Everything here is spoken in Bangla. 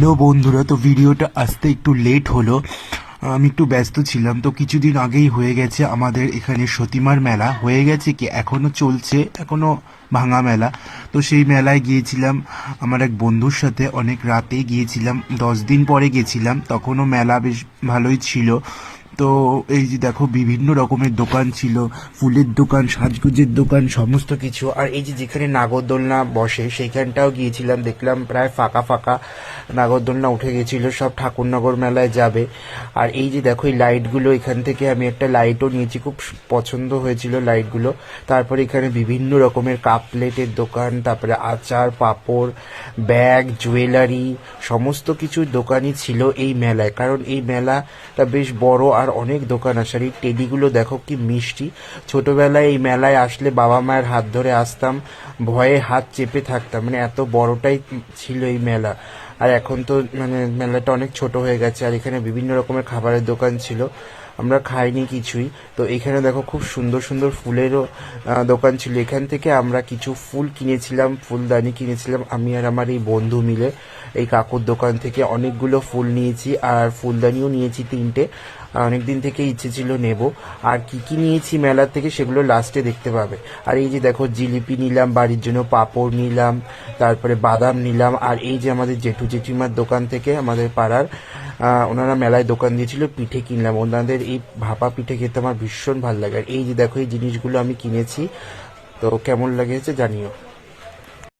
হ্যালো বন্ধুরা, তো ভিডিওটা আসতে একটু লেট হলো। আমি একটু ব্যস্ত ছিলাম। তো কিছুদিন আগেই হয়ে গেছে আমাদের এখানে সতীমার মেলা হয়ে গেছে, কি এখনো চলছে, এখনো ভাঙা মেলা। তো সেই মেলায় গিয়েছিলাম আমার এক বন্ধুর সাথে, অনেক রাতে গিয়েছিলাম, 10 দিন পরে গেছিলাম। তখনও মেলা বেশ ভালোই ছিল। তো এই যে দেখো, বিভিন্ন রকমের দোকান ছিল, ফুলের দোকান, সাজগোজের দোকান, সমস্ত কিছু। আর এই যে যেখানে নাগরদোলনা বসে সেইখানটাও গিয়েছিলাম, দেখলাম প্রায় ফাঁকা ফাঁকা নাগরদোলনা উঠে গেছিল, সব ঠাকুরনগর মেলায় যাবে। আর এই যে দেখো এই লাইটগুলো, এখান থেকে আমি একটা লাইটও নিয়েছি, খুব পছন্দ হয়েছিল লাইটগুলো। তারপরে এখানে বিভিন্ন রকমের কাপ প্লেটের দোকান, তারপরে আচার, পাঁপড়, ব্যাগ, জুয়েলারি, সমস্ত কিছু দোকানই ছিল এই মেলায়। কারণ এই মেলাটা বেশ বড় আর অনেক দোকান আছে। আর এই টেডিগুলো দেখো কি মিষ্টি। ছোটবেলায় এই মেলায় আসলে বাবা মায়ের হাত ধরে আসতাম, ভয়ে হাত চেপে থাকতাম, মানে এত বড়টাই ছিল এই মেলা। আর এখন তো মানে মেলাটা অনেক ছোট হয়ে গেছে। আর এখানে বিভিন্ন রকমের খাবারের দোকান ছিল, আমরা খাইনি কিছুই। তো এখানে দেখো খুব সুন্দর সুন্দর ফুলেরও দোকান ছিল। এখান থেকে আমরা কিছু ফুল কিনেছিলাম, ফুলদানি কিনেছিলাম আমি আর আমার এই বন্ধু মিলে। এই কাকুর দোকান থেকে অনেকগুলো ফুল নিয়েছি, আর ফুলদানিও নিয়েছি 3টে। অনেকদিন থেকে ইচ্ছে ছিল নেব। আর কি কি নিয়েছি মেলা থেকে সেগুলো লাস্টে দেখতে পাবে। আর এই যে দেখো জিলিপি নিলাম বাড়ির জন্য, পাঁপড় নিলাম, তারপরে বাদাম নিলাম। আর এই যে আমাদের জেঠু জেঠিমার দোকান থেকে, আমাদের পাড়ার, ওনারা মেলায় দোকান দিয়েছিল, পিঠে কিনলাম। ওনাদের এই ভাপা পিঠে খেতে আমার ভীষণ ভালো লাগে। আর এই যে দেখো এই জিনিসগুলো আমি কিনেছি। তো কেমন লেগেছে জানিও।